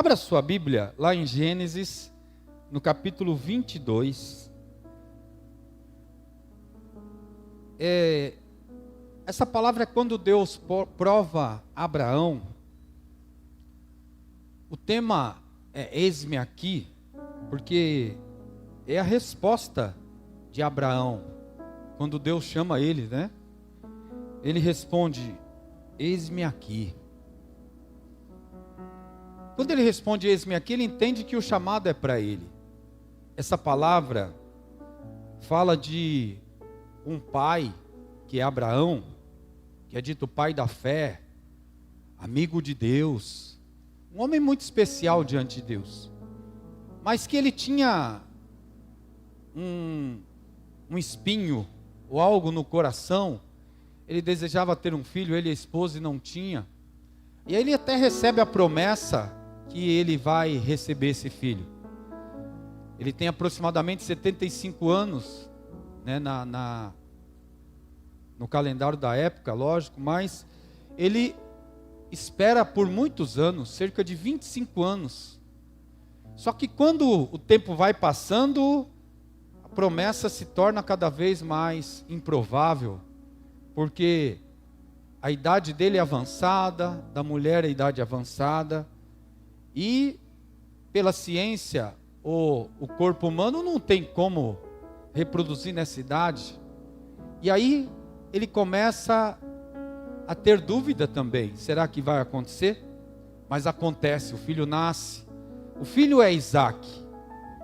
Abra sua Bíblia lá em Gênesis, no capítulo 22. Essa palavra é quando Deus prova Abraão. O tema é eis-me aqui, porque é a resposta de Abraão. Quando Deus chama ele, né? Ele responde, eis-me aqui. Quando ele responde, eis-me aqui, ele entende que o chamado é para ele. Essa palavra fala de um pai, que é Abraão, que é dito pai da fé, amigo de Deus, um homem muito especial diante de Deus, mas que ele tinha um espinho, ou algo no coração. Ele desejava ter um filho, ele e a esposa, e não tinha. E aí ele até recebe a promessa que ele vai receber esse filho. Ele tem aproximadamente 75 anos, né, no calendário da época, lógico, mas ele espera por muitos anos, cerca de 25 anos. Só que quando o tempo vai passando, a promessa se torna cada vez mais improvável, porque a idade dele é avançada, da mulher é a idade avançada, e pela ciência, o corpo humano não tem como reproduzir nessa idade. E aí ele começa a ter dúvida também, será que vai acontecer? Mas acontece, o filho nasce. O filho é Isaac,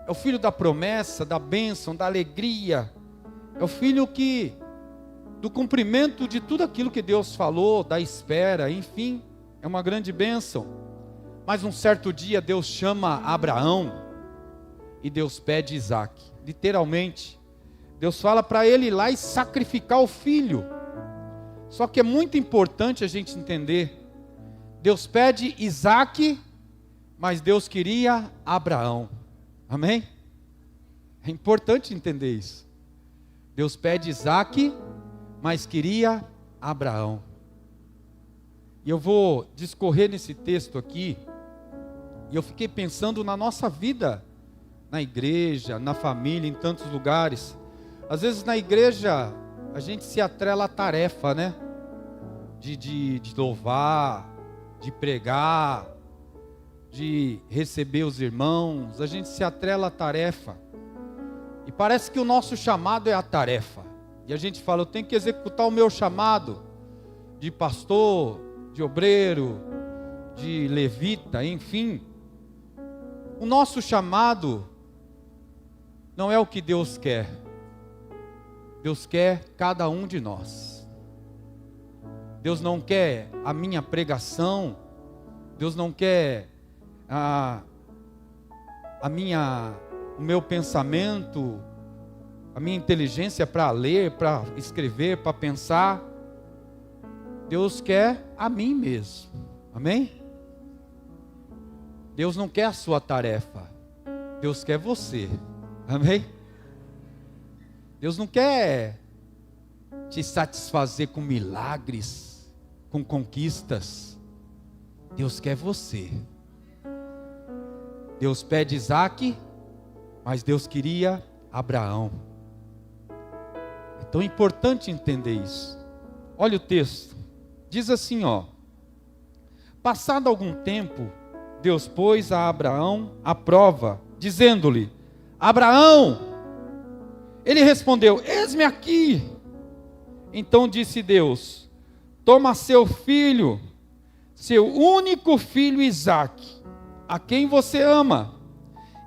é o filho da promessa, da bênção, da alegria, é o filho do cumprimento de tudo aquilo que Deus falou, da espera, enfim, é uma grande bênção. Mas um certo dia Deus chama Abraão e Deus pede Isaac, literalmente. Deus fala para ele ir lá e sacrificar o filho. Só que é muito importante a gente entender, Deus pede Isaac, mas Deus queria Abraão, amém? É importante entender isso. Deus pede Isaac, mas queria Abraão. E eu vou discorrer nesse texto aqui, e eu fiquei pensando na nossa vida, na igreja, na família, em tantos lugares. Às vezes na igreja, a gente se atrela à tarefa, né? De louvar, de pregar, de receber os irmãos. A gente se atrela à tarefa. E parece que o nosso chamado é a tarefa. E a gente fala, eu tenho que executar o meu chamado de pastor, de obreiro, de levita, enfim. O nosso chamado não é o que Deus quer. Deus quer cada um de nós. Deus não quer a minha pregação. Deus não quer o meu pensamento, a minha inteligência para ler, para escrever, para pensar. Deus quer a mim mesmo. Amém? Deus não quer a sua tarefa. Deus quer você. Amém? Deus não quer te satisfazer com milagres, com conquistas. Deus quer você. Deus pede Isaac, mas Deus queria Abraão. É tão importante entender isso. Olha o texto. Diz assim, ó. Passado algum tempo, Deus pôs a Abraão à prova, dizendo-lhe, Abraão! Ele respondeu, eis-me aqui. Então disse Deus, toma seu filho, seu único filho Isaque, a quem você ama,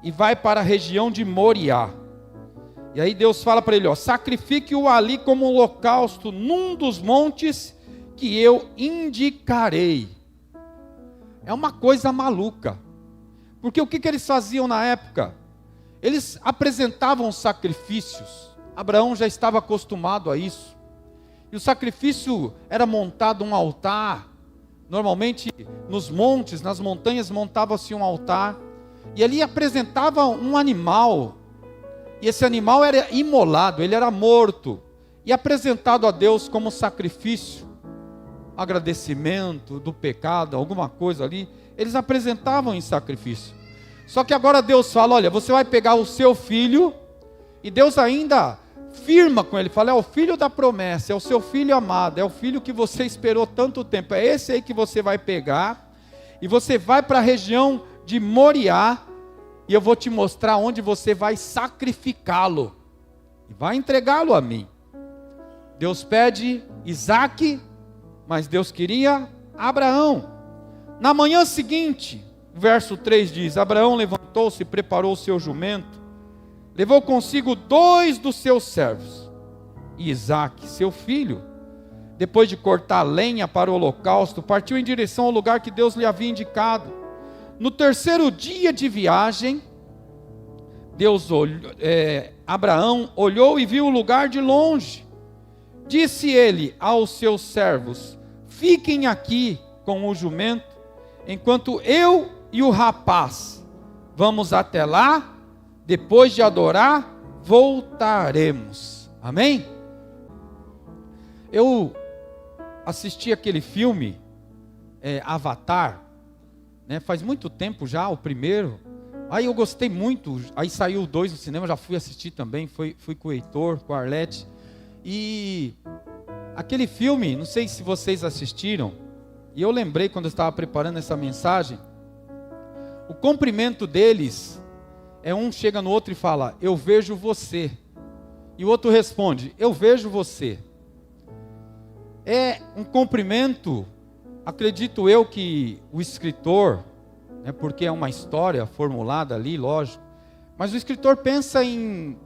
e vai para a região de Moriá. E aí Deus fala para ele, ó, sacrifique-o ali como holocausto num dos montes que eu indicarei. É uma coisa maluca, porque o que eles faziam na época? Eles apresentavam sacrifícios. Abraão já estava acostumado a isso. E o sacrifício era montado um altar. Normalmente nos montes, nas montanhas, montava-se um altar. E ali apresentava um animal. E esse animal era imolado, ele era morto. E apresentado a Deus como sacrifício. Agradecimento do pecado, alguma coisa ali. eles apresentavam em sacrifício. Só que agora Deus fala, olha, você vai pegar o seu filho, e Deus ainda firma com ele, fala, é o filho da promessa, é o seu filho amado, é o filho que você esperou tanto tempo, é esse aí que você vai pegar, e você vai para a região de Moriá, e eu vou te mostrar onde você vai sacrificá-lo, e vai entregá-lo a mim. Deus pede Isaque, mas Deus queria Abraão. Na manhã seguinte, o verso 3 diz, Abraão levantou-se e preparou o seu jumento, levou consigo 2 dos seus servos, e Isaque, seu filho, depois de cortar lenha para o holocausto, partiu em direção ao lugar que Deus lhe havia indicado. No terceiro dia de viagem, Abraão olhou e viu o lugar de longe. Disse ele aos seus servos, fiquem aqui com o jumento, enquanto eu e o rapaz vamos até lá, depois de adorar, voltaremos. Amém? Eu assisti aquele filme, Avatar, né? Faz muito tempo já, o primeiro. Aí eu gostei muito, aí saiu o 2 no cinema, já fui assistir também, fui com o Heitor, com a Arlete. E aquele filme, não sei se vocês assistiram, e eu lembrei quando eu estava preparando essa mensagem, o cumprimento deles, um chega no outro e fala, eu vejo você, e o outro responde, eu vejo você. É um cumprimento, acredito eu que o escritor, porque é uma história formulada ali, lógico, mas o escritor pensa em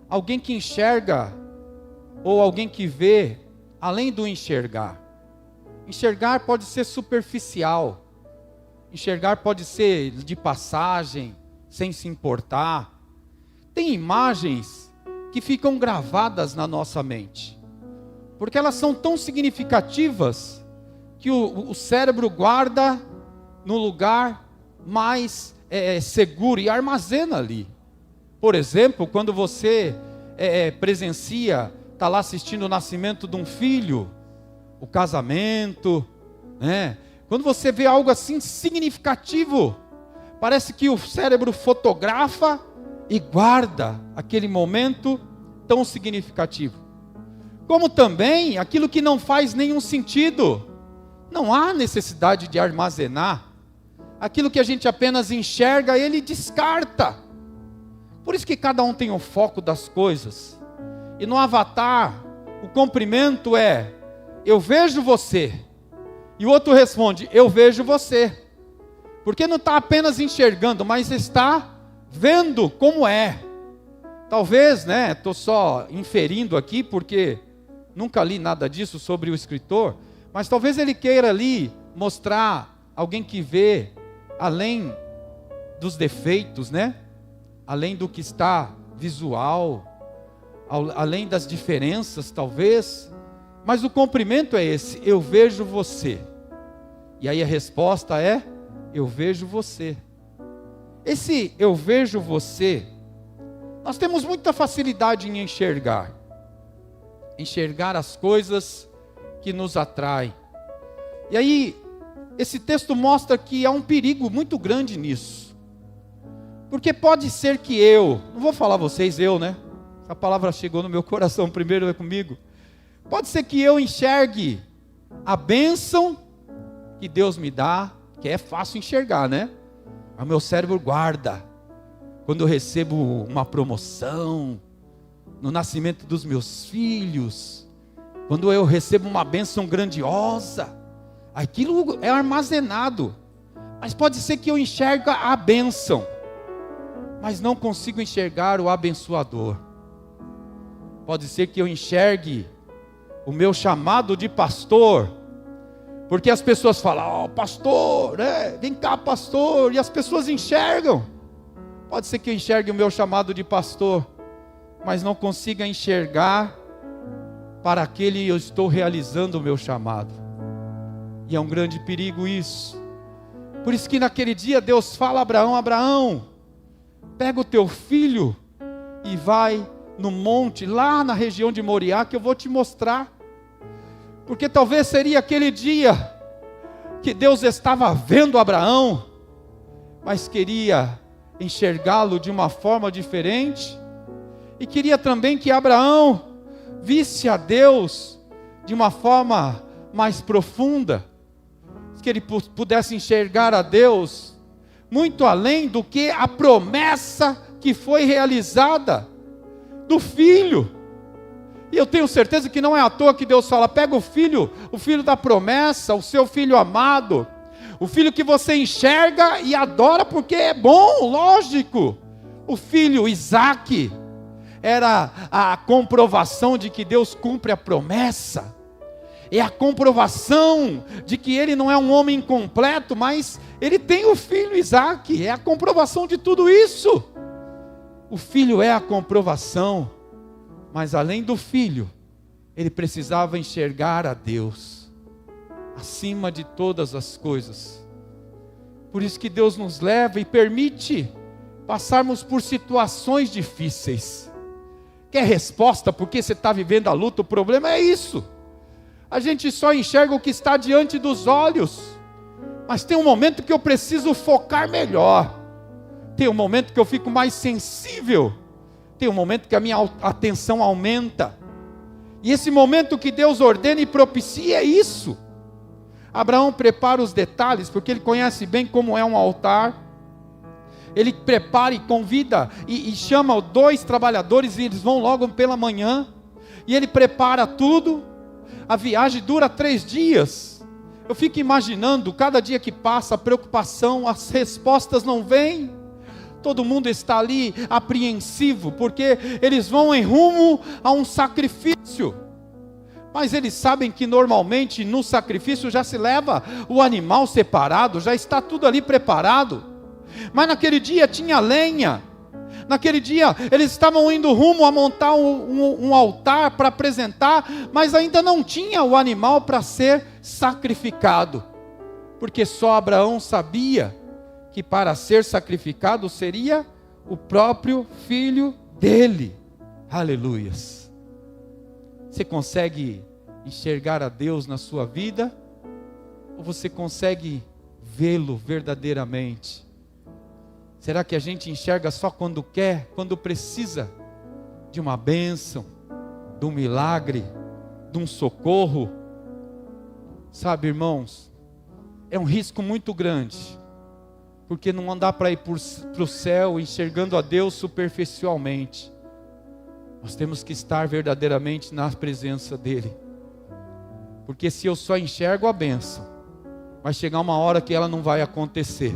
alguém que enxerga, ou alguém que vê, além do enxergar. Enxergar pode ser superficial, enxergar pode ser de passagem, sem se importar. Tem imagens que ficam gravadas na nossa mente, porque elas são tão significativas, que o cérebro guarda no lugar mais seguro e armazena ali. Por exemplo, quando você presencia, está lá assistindo o nascimento de um filho, o casamento, né? Quando você vê algo assim significativo, parece que o cérebro fotografa e guarda aquele momento tão significativo. Como também aquilo que não faz nenhum sentido, não há necessidade de armazenar. Aquilo que a gente apenas enxerga, ele descarta. Por isso que cada um tem o foco das coisas. E no Avatar, o cumprimento é, eu vejo você. E o outro responde, eu vejo você. Porque não está apenas enxergando, mas está vendo como é. Talvez, estou só inferindo aqui, porque nunca li nada disso sobre o escritor, mas talvez ele queira ali mostrar alguém que vê além dos defeitos, além do que está visual, além das diferenças talvez, mas o cumprimento é esse, eu vejo você. E aí a resposta é, eu vejo você. Esse eu vejo você, nós temos muita facilidade em enxergar as coisas que nos atraem. E aí, esse texto mostra que há um perigo muito grande nisso. Porque pode ser que não vou falar vocês, essa palavra chegou no meu coração primeiro, é comigo. Pode ser que eu enxergue a bênção que Deus me dá, que é fácil enxergar, O meu cérebro guarda. Quando eu recebo uma promoção, no nascimento dos meus filhos, quando eu recebo uma bênção grandiosa, aquilo é armazenado. Mas pode ser que eu enxergue a bênção, mas não consigo enxergar o abençoador. Pode ser que eu enxergue o meu chamado de pastor, porque as pessoas falam, pastor, vem cá pastor, e as pessoas enxergam. Pode ser que eu enxergue o meu chamado de pastor, mas não consiga enxergar para aquele eu estou realizando o meu chamado. E é um grande perigo isso. Por isso que naquele dia Deus fala a Abraão, Abraão, pega o teu filho e vai no monte, lá na região de Moriá, que eu vou te mostrar. Porque talvez seria aquele dia que Deus estava vendo Abraão, mas queria enxergá-lo de uma forma diferente, e queria também que Abraão visse a Deus de uma forma mais profunda, que ele pudesse enxergar a Deus muito além do que a promessa que foi realizada do filho. E eu tenho certeza que não é à toa que Deus fala: pega o filho da promessa, o seu filho amado, o filho que você enxerga e adora porque é bom, lógico. O filho Isaque era a comprovação de que Deus cumpre a promessa. É a comprovação de que ele não é um homem incompleto, mas ele tem o filho Isaque. É a comprovação de tudo isso. O filho é a comprovação, mas além do filho, ele precisava enxergar a Deus acima de todas as coisas. Por isso que Deus nos leva e permite passarmos por situações difíceis. Quer resposta porque você está vivendo a luta? O problema é isso. A gente só enxerga o que está diante dos olhos, mas tem um momento que eu preciso focar melhor, tem um momento que eu fico mais sensível, tem um momento que a minha atenção aumenta, e esse momento que Deus ordena e propicia é isso. Abraão prepara os detalhes, porque ele conhece bem como é um altar. Ele prepara e convida e chama 2 trabalhadores, e eles vão logo pela manhã, e ele prepara tudo. A viagem dura 3 dias. Eu fico imaginando, cada dia que passa, a preocupação, as respostas não vêm. Todo mundo está ali apreensivo, porque eles vão em rumo a um sacrifício. Mas eles sabem que normalmente no sacrifício já se leva o animal separado, já está tudo ali preparado. Mas naquele dia tinha lenha. Naquele dia eles estavam indo rumo a montar um altar para apresentar, mas ainda não tinha o animal para ser sacrificado, porque só Abraão sabia que para ser sacrificado seria o próprio filho dele. Aleluias. Você consegue enxergar a Deus na sua vida? Ou você consegue vê-lo verdadeiramente? Será que a gente enxerga só quando quer, quando precisa de uma bênção, de um milagre, de um socorro? Sabe, irmãos, é um risco muito grande, porque não dá para ir para o céu enxergando a Deus superficialmente. Nós temos que estar verdadeiramente na presença dEle, porque se eu só enxergo a bênção, vai chegar uma hora que ela não vai acontecer.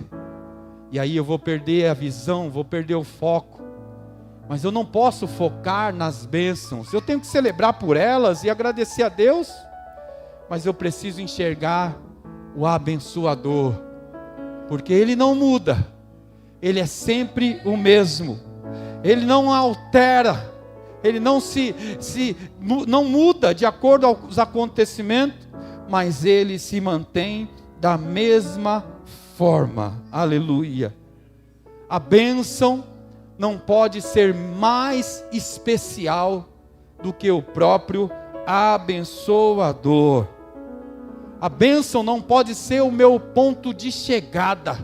E aí eu vou perder a visão, vou perder o foco. Mas eu não posso focar nas bênçãos. Eu tenho que celebrar por elas e agradecer a Deus. Mas eu preciso enxergar o abençoador. Porque Ele não muda. Ele é sempre o mesmo. Ele não altera. Ele não não muda de acordo aos acontecimentos. Mas Ele se mantém da mesma forma. Aleluia. A bênção não pode ser mais especial do que o próprio abençoador. A bênção não pode ser o meu ponto de chegada.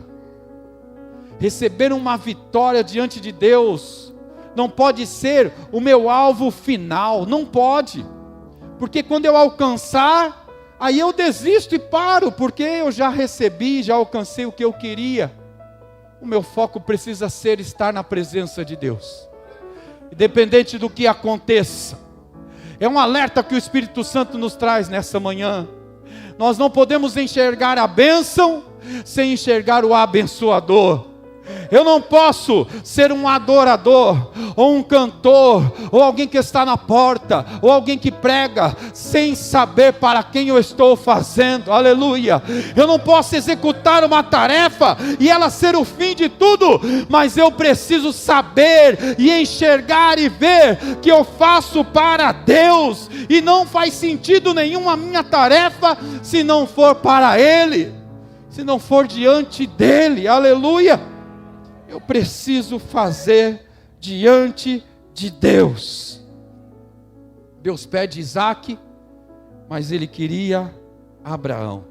Receber uma vitória diante de Deus não pode ser o meu alvo final. Não pode. Porque quando eu alcançar, aí eu desisto e paro, porque eu já recebi, já alcancei o que eu queria. O meu foco precisa ser estar na presença de Deus, independente do que aconteça. É um alerta que o Espírito Santo nos traz nessa manhã. Nós não podemos enxergar a bênção sem enxergar o abençoador. Eu não posso ser um adorador, ou um cantor, ou alguém que está na porta, ou alguém que prega, sem saber para quem eu estou fazendo. Aleluia. Eu não posso executar uma tarefa e ela ser o fim de tudo, mas eu preciso saber e enxergar e ver que eu faço para Deus, e não faz sentido nenhum a minha tarefa se não for para Ele, se não for diante dEle. Aleluia. Eu preciso fazer diante de Deus. Deus pede Isaque, mas Ele queria Abraão.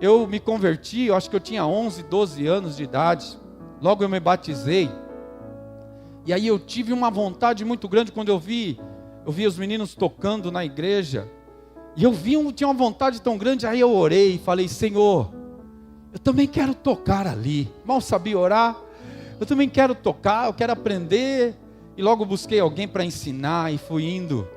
eu me converti, eu acho que eu tinha 11, 12 anos de idade. Logo eu me batizei. E aí eu tive uma vontade muito grande quando eu vi os meninos tocando na igreja. E eu tinha uma vontade tão grande, aí eu orei e falei: Senhor, eu também quero tocar ali. Mal sabia orar, eu também quero tocar, eu quero aprender. E logo busquei alguém para ensinar e fui indo.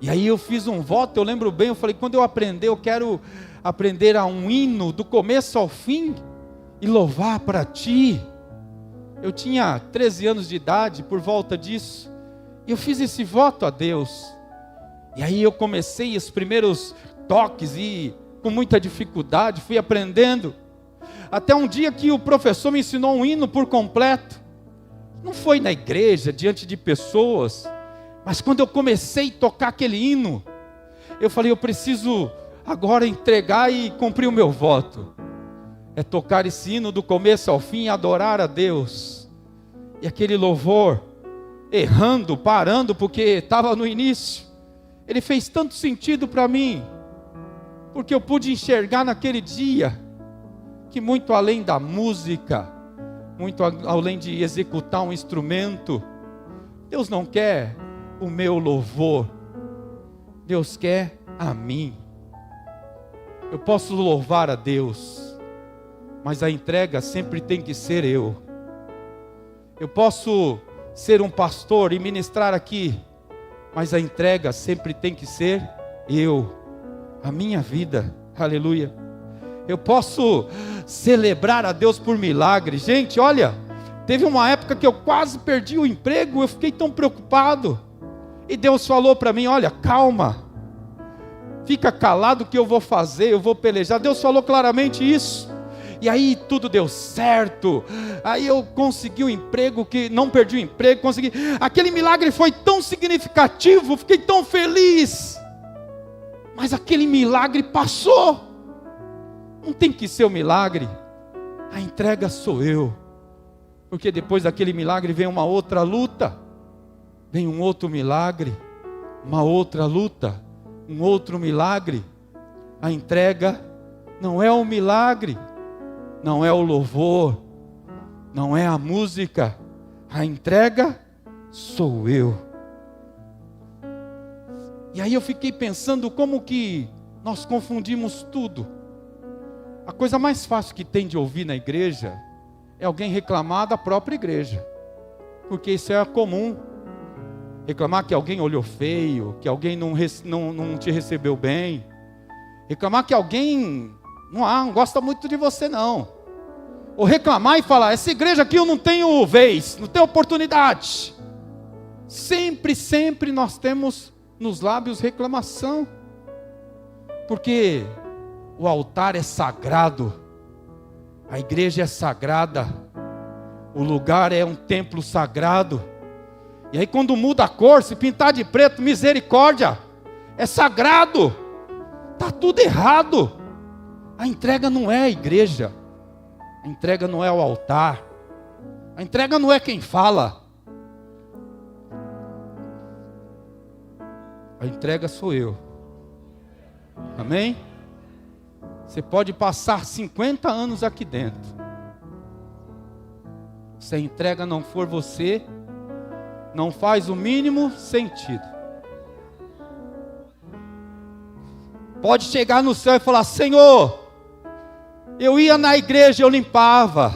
E aí eu fiz um voto, eu lembro bem, eu falei: quando eu aprender, eu quero aprender a um hino do começo ao fim e louvar para Ti. Eu tinha 13 anos de idade, por volta disso, e eu fiz esse voto a Deus. E aí eu comecei os primeiros toques e com muita dificuldade fui aprendendo. Até um dia que o professor me ensinou um hino por completo. Não foi na igreja, diante de pessoas, mas quando eu comecei a tocar aquele hino, eu falei: eu preciso agora entregar e cumprir o meu voto. É tocar esse hino do começo ao fim e adorar a Deus. E aquele louvor, errando, parando, porque estava no início, ele fez tanto sentido para mim, porque eu pude enxergar naquele dia, que muito além da música, muito além de executar um instrumento, Deus não quer o meu louvor, Deus quer a mim. Eu posso louvar a Deus, mas a entrega sempre tem que ser eu. Eu posso ser um pastor e ministrar aqui, mas a entrega sempre tem que ser eu, a minha vida, aleluia. Eu posso celebrar a Deus por milagre. Gente, olha, teve uma época que eu quase perdi o emprego, eu fiquei tão preocupado, e Deus falou para mim: olha, calma, fica calado que eu vou fazer, eu vou pelejar. Deus falou claramente isso. E aí tudo deu certo. Aí eu consegui um emprego, que não perdi o emprego, consegui. Aquele milagre foi tão significativo, fiquei tão feliz. Mas aquele milagre passou. Não tem que ser o milagre, a entrega sou eu. Porque depois daquele milagre vem uma outra luta, vem um outro milagre, uma outra luta, um outro milagre. A entrega não é o milagre, não é o louvor, não é a música. A entrega sou eu. E aí eu fiquei pensando como que nós confundimos tudo. A coisa mais fácil que tem de ouvir na igreja é alguém reclamar da própria igreja, porque isso é comum. Reclamar que alguém olhou feio, que alguém não te recebeu bem, reclamar que alguém não gosta muito de você não, ou reclamar e falar: essa igreja aqui eu não tenho vez, não tenho oportunidade. Sempre nós temos nos lábios reclamação, porque o altar é sagrado, a igreja é sagrada, o lugar é um templo sagrado. E aí quando muda a cor, se pintar de preto, misericórdia, é sagrado, está tudo errado. A entrega não é a igreja, a entrega não é o altar, a entrega não é quem fala, a entrega sou eu. Amém? Você pode passar 50 anos aqui dentro, se a entrega não for você, não faz o mínimo sentido. Pode chegar no céu e falar: Senhor, eu ia na igreja, eu limpava,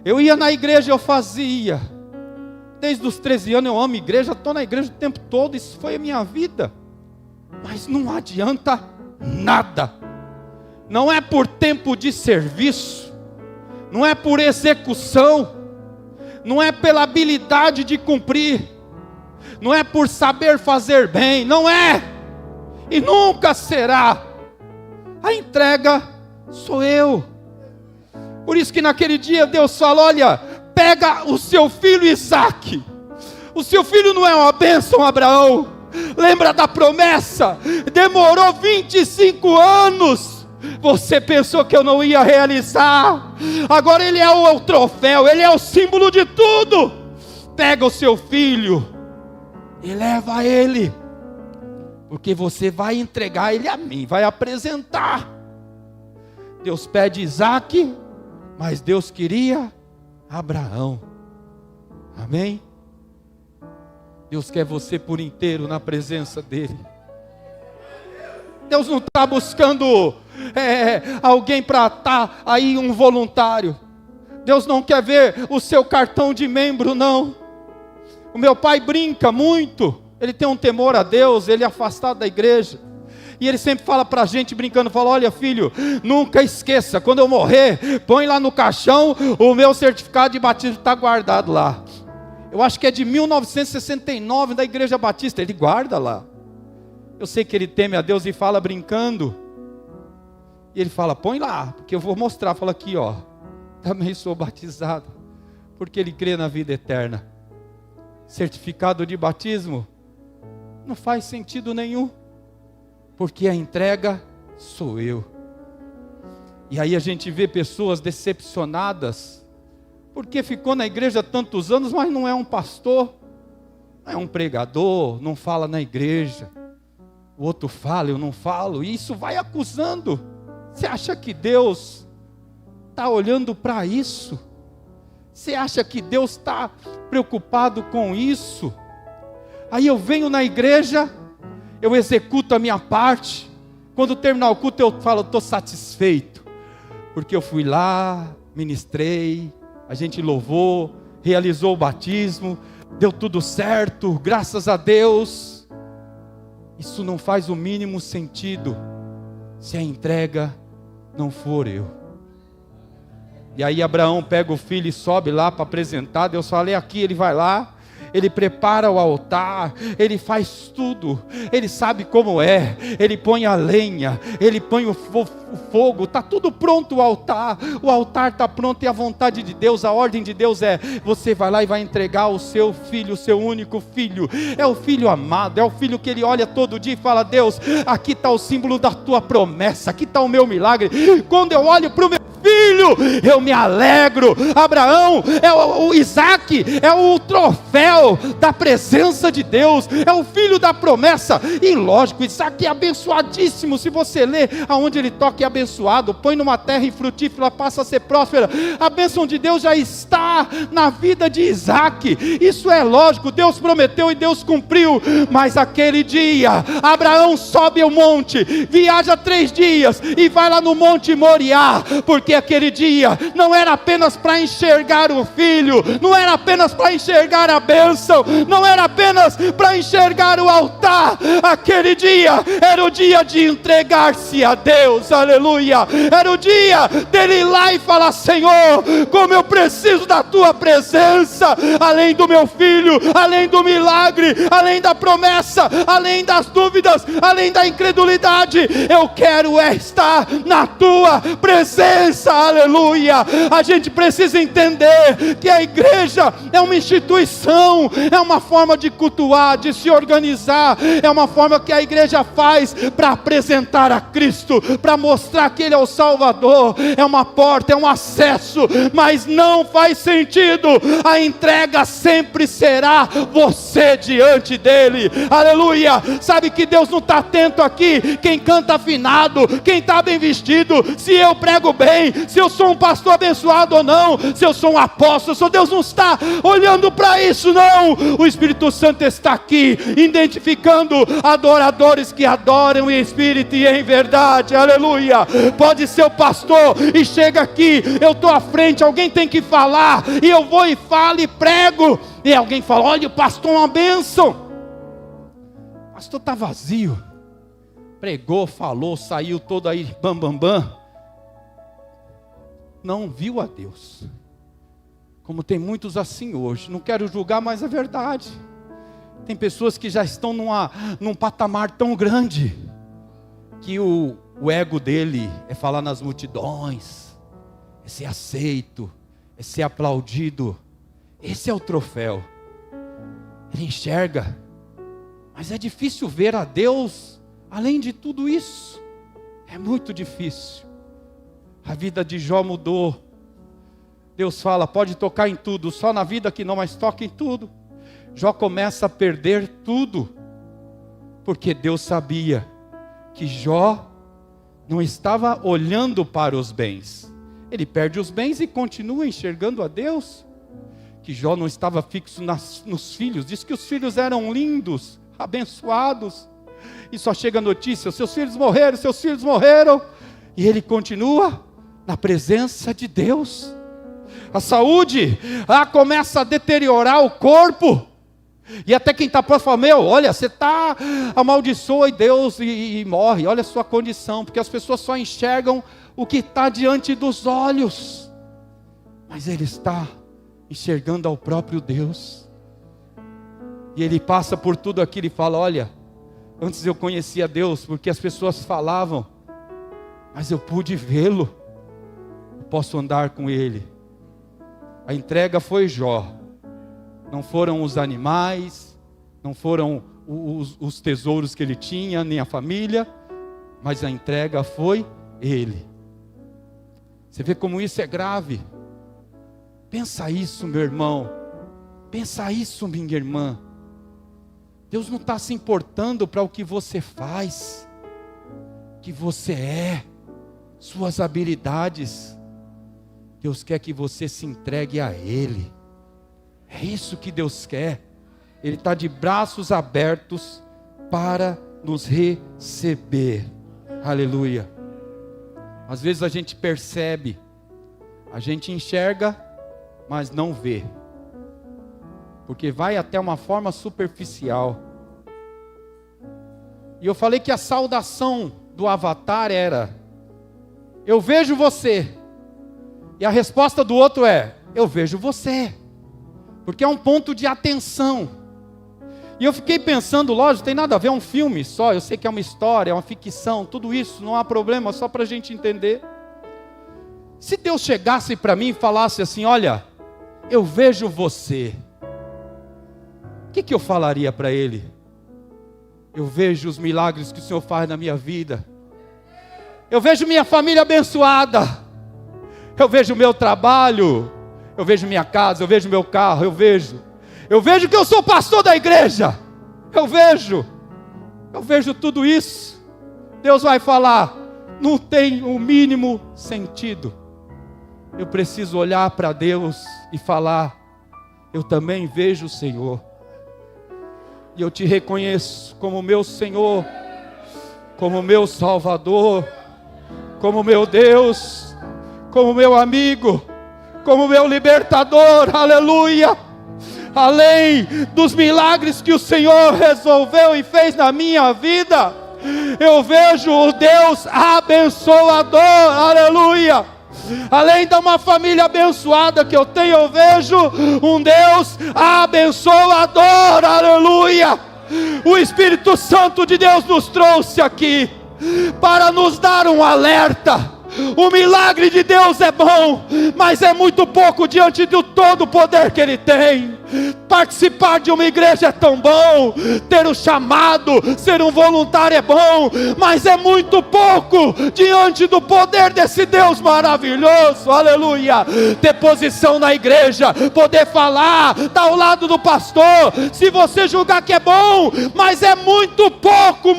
eu ia na igreja, eu fazia, desde os 13 anos eu amo igreja, estou na igreja o tempo todo, isso foi a minha vida, mas não adianta nada. Não é por tempo de serviço, não é por execução, não é pela habilidade de cumprir, não é por saber fazer bem, não é, e nunca será. A entrega sou eu. Por isso que naquele dia Deus falou: olha, pega o seu filho Isaque. O seu filho não é uma bênção, Abraão. Lembra da promessa? Demorou 25 anos. Você pensou que eu não ia realizar. Agora ele é o troféu, ele é o símbolo de tudo. Pega o seu filho e leva ele, porque você vai entregar ele a mim, vai apresentar. Deus pede Isaac, mas Deus queria Abraão. Amém? Deus quer você por inteiro na presença dEle. Deus não está buscando alguém para estar aí, um voluntário. Deus não quer ver o seu cartão de membro, não. O meu pai brinca muito. Ele tem um temor a Deus, ele é afastado da igreja. E ele sempre fala para a gente brincando, fala: olha filho, nunca esqueça, quando eu morrer, põe lá no caixão, o meu certificado de batismo está guardado lá. Eu acho que é de 1969 da Igreja Batista, ele guarda lá. Eu sei que ele teme a Deus e fala brincando. E ele fala: põe lá, porque eu vou mostrar. Fala aqui, ó, também sou batizado, porque ele crê na vida eterna. Certificado de batismo não faz sentido nenhum, porque a entrega sou eu. E aí a gente vê pessoas decepcionadas, porque ficou na igreja tantos anos, mas não é um pastor, não é um pregador, não fala na igreja. O outro fala, eu não falo, e isso vai acusando. Você acha que Deus está olhando para isso? Você acha que Deus está preocupado com isso? Aí eu venho na igreja, eu executo a minha parte. Quando terminar o culto eu falo: estou satisfeito, porque eu fui lá, ministrei, a gente louvou, realizou o batismo, deu tudo certo, graças a Deus. Isso não faz o mínimo sentido se a entrega não for eu. E aí Abraão pega o filho e sobe lá para apresentar. Deus fala: é aqui. Ele vai lá, ele prepara o altar, ele faz tudo, ele sabe como é, ele põe a lenha, ele põe o fogo, está tudo pronto. O altar está pronto, e a vontade de Deus, a ordem de Deus é: você vai lá e vai entregar o seu filho, o seu único filho. É o filho amado, é o filho que ele olha todo dia e fala: Deus, aqui está o símbolo da tua promessa, aqui está o meu milagre. Quando eu olho para o meu filho, eu me alegro. Abraão é o Isaac, é o troféu da presença de Deus, é o filho da promessa. E lógico, Isaac é abençoadíssimo. Se você ler aonde ele toca, é abençoado, põe numa terra infrutífera, passa a ser próspera. A bênção de Deus já está na vida de Isaac. Isso é lógico, Deus prometeu e Deus cumpriu. Mas aquele dia, Abraão sobe o monte, viaja 3 dias e vai lá no Monte Moriá, porque aquele dia não era apenas para enxergar o filho, não era apenas para enxergar a bênção, não era apenas para enxergar o altar. Aquele dia era o dia de entregar-se a Deus, aleluia. Era o dia dele ir lá e falar: Senhor, como eu preciso da tua presença, além do meu filho, além do milagre, além da promessa, além das dúvidas, além da incredulidade, eu quero estar na tua presença, aleluia. A gente precisa entender que a igreja é uma instituição, é uma forma de cultuar, de se organizar, é uma forma que a igreja faz para apresentar a Cristo, para mostrar que Ele é o Salvador, é uma porta, é um acesso, mas não faz sentido. A entrega sempre será você diante dEle, aleluia. Sabe que Deus não está atento aqui quem canta afinado, quem está bem vestido, se eu prego bem, se eu sou um pastor abençoado ou não, se eu sou um apóstolo, Deus não está olhando para isso, não. O Espírito Santo está aqui, identificando adoradores que adoram em espírito e em verdade, aleluia. Pode ser o pastor e chega aqui, eu estou à frente, alguém tem que falar, e eu vou e falo e prego, e alguém fala: olha, o pastor é uma bênção. O pastor está vazio, pregou, falou, saiu todo aí, bam, bam, bam. Não viu a Deus. Como tem muitos assim hoje. Não quero julgar, mas é verdade. Tem pessoas que já estão num patamar tão grande, que o ego dele é falar nas multidões, é ser aceito, é ser aplaudido. Esse é o troféu. Ele enxerga, mas é difícil ver a Deus além de tudo isso. É muito difícil. A vida de Jó mudou. Deus fala: pode tocar em tudo, só na vida que não, mas toca em tudo. Jó começa a perder tudo, porque Deus sabia que Jó não estava olhando para os bens. Ele perde os bens e continua enxergando a Deus. Que Jó não estava fixo nos filhos. Diz que os filhos eram lindos, abençoados. E só chega a notícia: seus filhos morreram, seus filhos morreram. E ele continua na presença de Deus. A saúde começa a deteriorar o corpo. E até quem está próximo fala: meu, olha, você está amaldiçoa Deus e morre. Olha a sua condição. Porque as pessoas só enxergam o que está diante dos olhos. Mas ele está enxergando ao próprio Deus. E ele passa por tudo aquilo e fala: olha, antes eu conhecia Deus porque as pessoas falavam, mas eu pude vê-lo, eu posso andar com Ele. A entrega foi Jó. Não foram os animais, não foram os tesouros que ele tinha, nem a família, mas a entrega foi ele. Você vê como isso é grave? Pensa isso, meu irmão. Pensa isso, minha irmã. Deus não está se importando para o que você faz, o que você é, suas habilidades. Deus quer que você se entregue a Ele. É isso que Deus quer. Ele está de braços abertos para nos receber. Aleluia. Às vezes a gente percebe, a gente enxerga, mas não vê. Porque vai até uma forma superficial. E eu falei que a saudação do avatar era: eu vejo você. E a resposta do outro é: eu vejo você. Porque é um ponto de atenção. E eu fiquei pensando, lógico, tem nada a ver, é um filme só. Eu sei que é uma história, é uma ficção, tudo isso, não há problema, só para a gente entender. Se Deus chegasse para mim e falasse assim: olha, eu vejo você, o que eu falaria para Ele? Eu vejo os milagres que o Senhor faz na minha vida. Eu vejo minha família abençoada. Eu vejo o meu trabalho. Eu vejo minha casa, eu vejo meu carro, eu vejo que eu sou pastor da igreja. Eu vejo tudo isso. Deus vai falar: não tem o mínimo sentido. Eu preciso olhar para Deus e falar: eu também vejo o Senhor. E eu te reconheço como meu Senhor, como meu Salvador, como meu Deus, como meu amigo, como meu libertador. Aleluia. Além dos milagres que o Senhor resolveu e fez na minha vida, eu vejo o Deus abençoador. Aleluia. Além de uma família abençoada que eu tenho, eu vejo um Deus abençoador. Aleluia. O Espírito Santo de Deus nos trouxe aqui para nos dar um alerta. O milagre de Deus é bom, mas é muito pouco diante do todo o poder que Ele tem. Participar de uma igreja é tão bom, ter o chamado, ser um voluntário é bom, mas é muito pouco diante do poder desse Deus maravilhoso. Aleluia. Ter posição na igreja, poder falar, estar ao lado do pastor, se você julgar que é bom, mas é muito pouco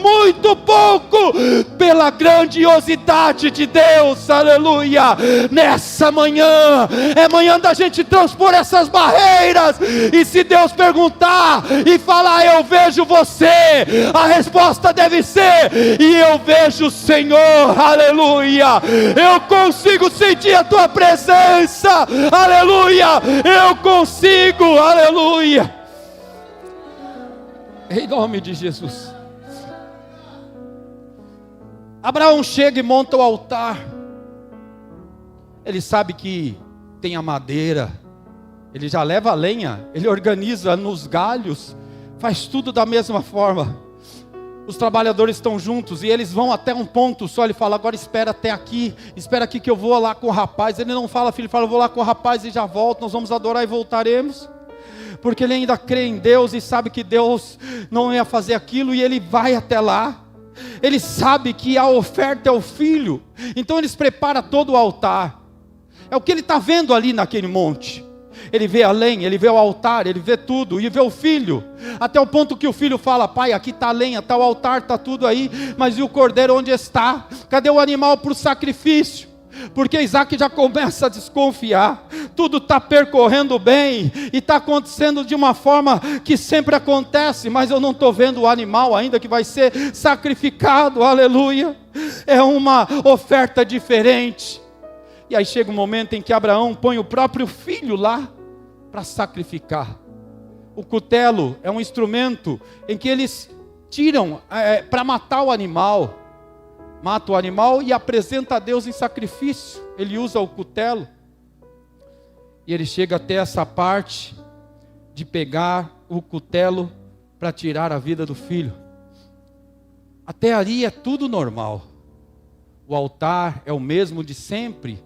pela grandiosidade de Deus. Aleluia. Nessa manhã é manhã da gente transpor essas barreiras. E se Deus perguntar e falar: eu vejo você, a resposta deve ser: e eu vejo o Senhor. Aleluia. Eu consigo sentir a tua presença. Aleluia. Eu consigo. Aleluia. Em nome de Jesus. Abraão chega e monta o altar. Ele sabe que tem a madeira, ele já leva a lenha, ele organiza nos galhos, faz tudo da mesma forma. Os trabalhadores estão juntos e eles vão até um ponto só. Ele fala: agora espera até aqui, espera aqui que eu vou lá com o rapaz. Ele não fala: filho, ele fala: eu vou lá com o rapaz e já volto, nós vamos adorar e voltaremos. Porque ele ainda crê em Deus e sabe que Deus não ia fazer aquilo, e ele vai até lá. Ele sabe que a oferta é o filho, então eles preparam todo o altar. É o que ele está vendo ali naquele monte. ele vê a lenha, ele vê o altar, ele vê tudo, e vê o filho, até o ponto que o filho fala: pai, aqui está a lenha, está o altar, está tudo aí, mas e o cordeiro onde está? Cadê o animal para o sacrifício? Porque Isaac já começa a desconfiar, tudo está percorrendo bem, e está acontecendo de uma forma que sempre acontece, mas eu não estou vendo o animal ainda que vai ser sacrificado, aleluia, é uma oferta diferente. E aí chega um momento em que Abraão põe o próprio filho lá para sacrificar. O cutelo é um instrumento em que eles tiram para matar o animal. Mata o animal e apresenta a Deus em sacrifício. Ele usa o cutelo. E ele chega até essa parte de pegar o cutelo para tirar a vida do filho. Até ali é tudo normal. O altar é o mesmo de sempre,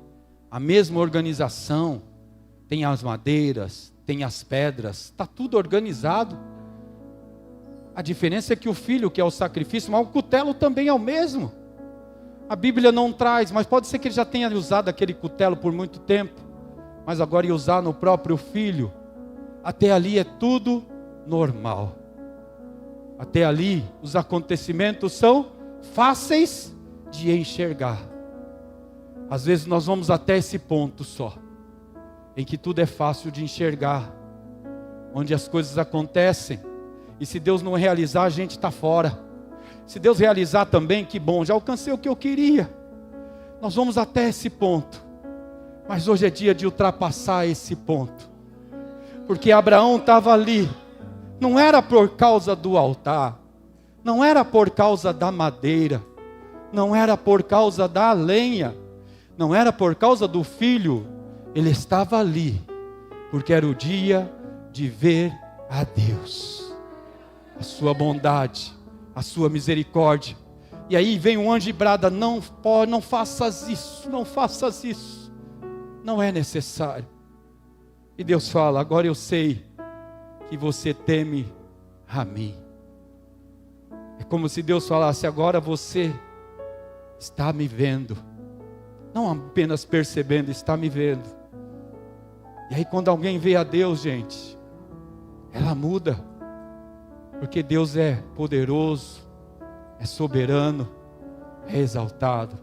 a mesma organização. Tem as madeiras, tem as pedras, está tudo organizado. A diferença é que o filho, que é o sacrifício, mas o cutelo também é o mesmo. A Bíblia não traz, mas pode ser que ele já tenha usado aquele cutelo por muito tempo, mas agora ia usar no próprio filho. Até ali é tudo normal. Até ali os acontecimentos são fáceis de enxergar. Às vezes nós vamos até esse ponto só, em que tudo é fácil de enxergar, onde as coisas acontecem, e se Deus não realizar, a gente está fora. Se Deus realizar também, que bom, já alcancei o que eu queria. Nós vamos até esse ponto, mas hoje é dia de ultrapassar esse ponto, porque Abraão estava ali, não era por causa do altar, não era por causa da madeira, não era por causa da lenha, não era por causa do filho, ele estava ali, porque era o dia de ver a Deus, a sua bondade, a sua misericórdia. E aí vem um anjo e brada: não faças isso, não faças isso, não é necessário. E Deus fala: agora eu sei que você teme a mim. É como se Deus falasse: agora você está me vendo, não apenas percebendo, está me vendo. E aí quando alguém vê a Deus, gente, ela muda. Porque Deus é poderoso, é soberano, é exaltado.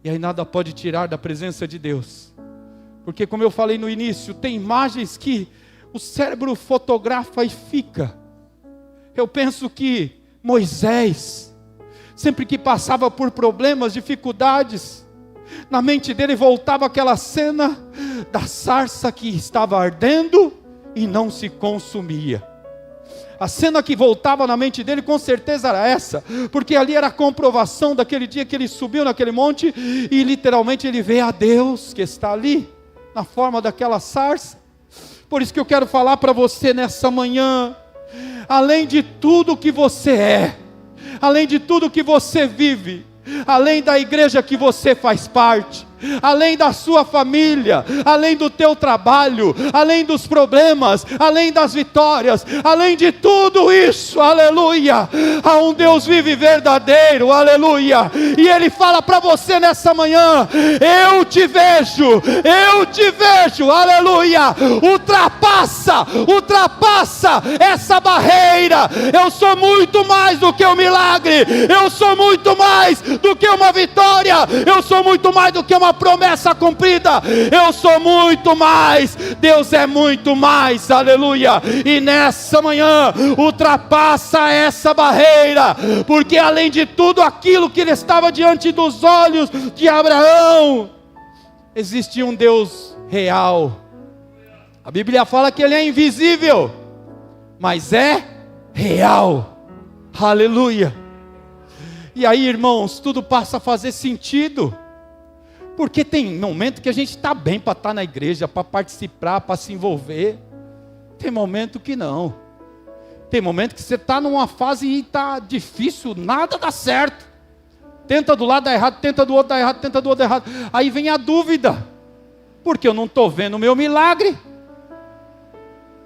E aí nada pode tirar da presença de Deus. Porque como eu falei no início, tem imagens que o cérebro fotografa e fica. Eu penso que Moisés, sempre que passava por problemas, dificuldades, na mente dele voltava aquela cena da sarça que estava ardendo e não se consumia. A cena que voltava na mente dele com certeza era essa, porque ali era a comprovação daquele dia que ele subiu naquele monte e literalmente ele vê a Deus que está ali, na forma daquela sarça. Por isso que eu quero falar para você nessa manhã: além de tudo que você é, além de tudo que você vive, além da igreja que você faz parte, além da sua família, além do teu trabalho, além dos problemas, além das vitórias, além de tudo isso, aleluia, há um Deus vivo e verdadeiro, aleluia, e Ele fala para você nessa manhã: eu te vejo, aleluia, ultrapassa essa barreira. Eu sou muito mais do que um milagre, eu sou muito mais do que uma vitória, eu sou muito mais do que uma promessa cumprida, eu sou muito mais, Deus é muito mais, aleluia. E nessa manhã, ultrapassa essa barreira, porque além de tudo aquilo que ele estava diante dos olhos de Abraão, existe um Deus real. A Bíblia fala que ele é invisível, mas é real, aleluia. E aí, irmãos, tudo passa a fazer sentido. Porque tem momento que a gente está bem para estar na igreja, para participar, para se envolver. Tem momento que não. Tem momento que você está numa fase e está difícil, nada dá certo. Tenta do lado dá errado, tenta do outro dá errado, tenta do outro dá errado. Aí vem a dúvida: porque eu não estou vendo o meu milagre.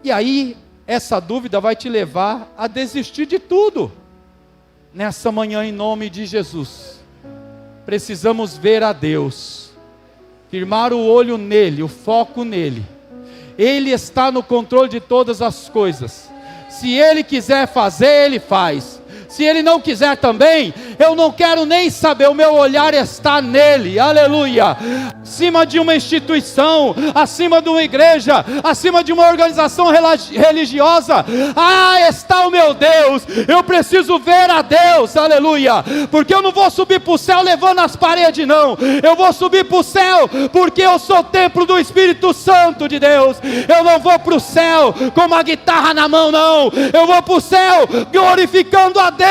E aí essa dúvida vai te levar a desistir de tudo. Nessa manhã, em nome de Jesus, precisamos ver a Deus, firmar o olho nele, o foco nele, Ele está no controle de todas as coisas. Se Ele quiser fazer, Ele faz. Se Ele não quiser também, eu não quero nem saber, o meu olhar está nele, aleluia. Acima de uma instituição, acima de uma igreja, acima de uma organização religiosa, está o meu Deus. Eu preciso ver a Deus, aleluia, porque eu não vou subir para o céu levando as paredes, não. Eu vou subir para o céu porque eu sou templo do Espírito Santo de Deus. Eu não vou para o céu com uma guitarra na mão, não. Eu vou para o céu glorificando a Deus,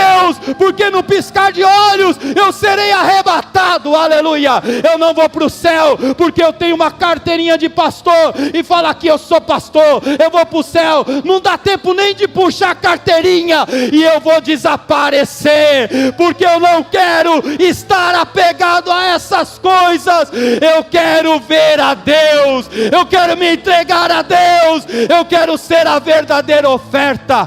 porque no piscar de olhos eu serei arrebatado, aleluia. Eu não vou para o céu porque eu tenho uma carteirinha de pastor e fala que eu sou pastor. Eu vou para o céu, não dá tempo nem de puxar a carteirinha e eu vou desaparecer, porque eu não quero estar apegado a essas coisas. Eu quero ver a Deus, eu quero me entregar a Deus, eu quero ser a verdadeira oferta.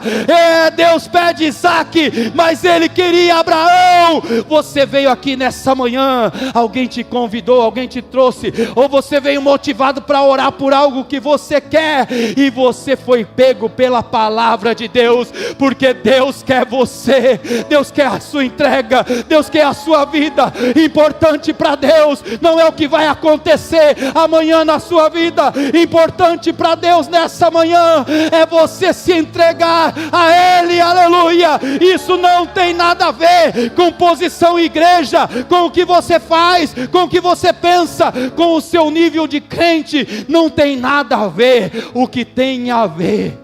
Deus pede Isaac, mas Ele queria Abraão. Você veio aqui nessa manhã, alguém te convidou, alguém te trouxe, ou você veio motivado para orar por algo que você quer, e você foi pego pela palavra de Deus, porque Deus quer você, Deus quer a sua entrega, Deus quer a sua vida. Importante para Deus não é o que vai acontecer amanhã na sua vida, importante para Deus nessa manhã é você se entregar a Ele, aleluia. Isso não tem nada a ver com posição igreja, com o que você faz, com o que você pensa, com o seu nível de crente, não tem nada a ver. O que tem a ver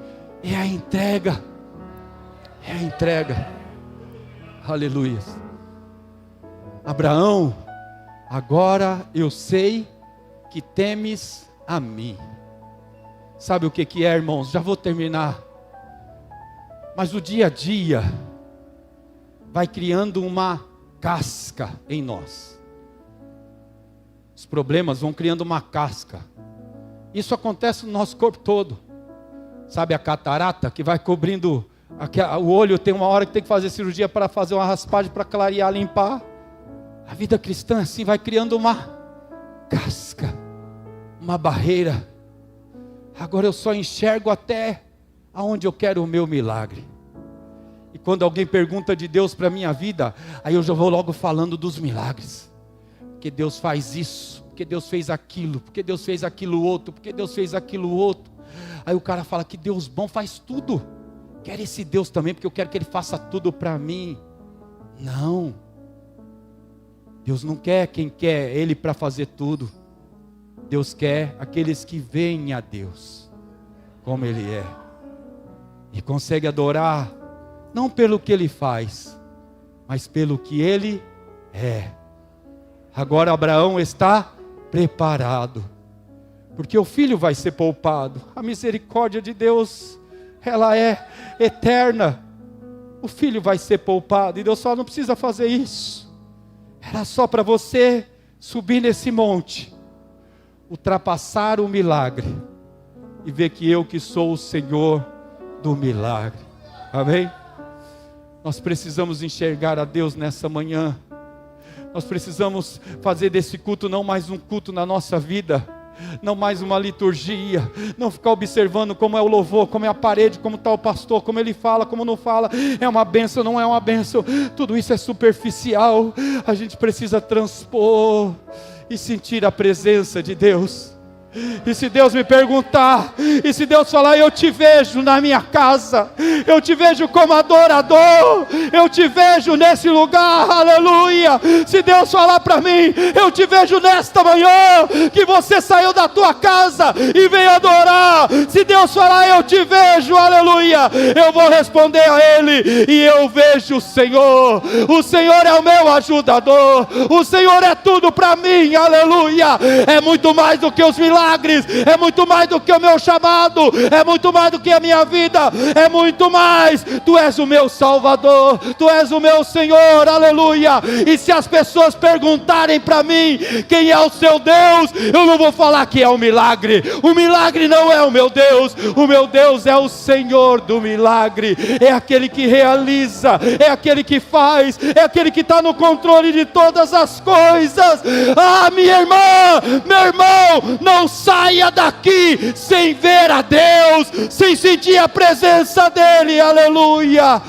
é a entrega, aleluia. Abraão, agora eu sei que temes a mim. Sabe o que é, irmãos? Já vou terminar. Mas o dia a dia vai criando uma casca em nós. Os problemas vão criando uma casca. Isso acontece no nosso corpo todo. Sabe a catarata que vai cobrindo o olho? Tem uma hora que tem que fazer cirurgia para fazer uma raspagem, para clarear, limpar. A vida cristã assim vai criando uma casca, uma barreira. Agora eu só enxergo até aonde eu quero o meu milagre. E quando alguém pergunta de Deus para a minha vida, aí eu já vou logo falando dos milagres. Porque Deus faz isso, porque Deus fez aquilo, porque Deus fez aquilo outro, porque Deus fez aquilo outro. Aí o cara fala que Deus bom faz tudo. Quero esse Deus também, porque eu quero que Ele faça tudo para mim. Não. Deus não quer quem quer Ele para fazer tudo. Deus quer aqueles que veem a Deus como Ele é. E consegue adorar, não pelo que Ele faz, mas pelo que Ele é. Agora Abraão está preparado, porque o filho vai ser poupado. A misericórdia de Deus, ela é eterna. O filho vai ser poupado, e Deus só não precisa fazer isso. Era só para você subir nesse monte, ultrapassar o milagre, e ver que eu que sou o Senhor do milagre. Amém? Nós precisamos enxergar a Deus nessa manhã. Nós precisamos fazer desse culto não mais um culto na nossa vida, não mais uma liturgia, não ficar observando como é o louvor, como é a parede, como está o pastor, como ele fala, como não fala, é uma bênção, não é uma bênção, tudo isso é superficial. A gente precisa transpor e sentir a presença de Deus. E se Deus me perguntar, e se Deus falar, eu te vejo na minha casa, eu te vejo como adorador, eu te vejo nesse lugar, aleluia. Se Deus falar para mim, eu te vejo nesta manhã, que você saiu da tua casa e veio adorar. Se Deus falar, eu te vejo, aleluia, eu vou responder a Ele, e eu vejo o Senhor é o meu ajudador, o Senhor é tudo para mim, aleluia. É muito mais do que os milagres, é muito mais do que o meu chamado, é muito mais do que a minha vida, é muito mais. Tu és o meu Salvador, Tu és o meu Senhor, aleluia. E se as pessoas perguntarem para mim quem é o seu Deus, eu não vou falar que é um milagre. O milagre não é o meu Deus é o Senhor do milagre, é aquele que realiza, é aquele que faz, é aquele que está no controle de todas as coisas. Ah, minha irmã, meu irmão, não saia daqui sem ver a Deus, sem sentir a presença dEle, aleluia.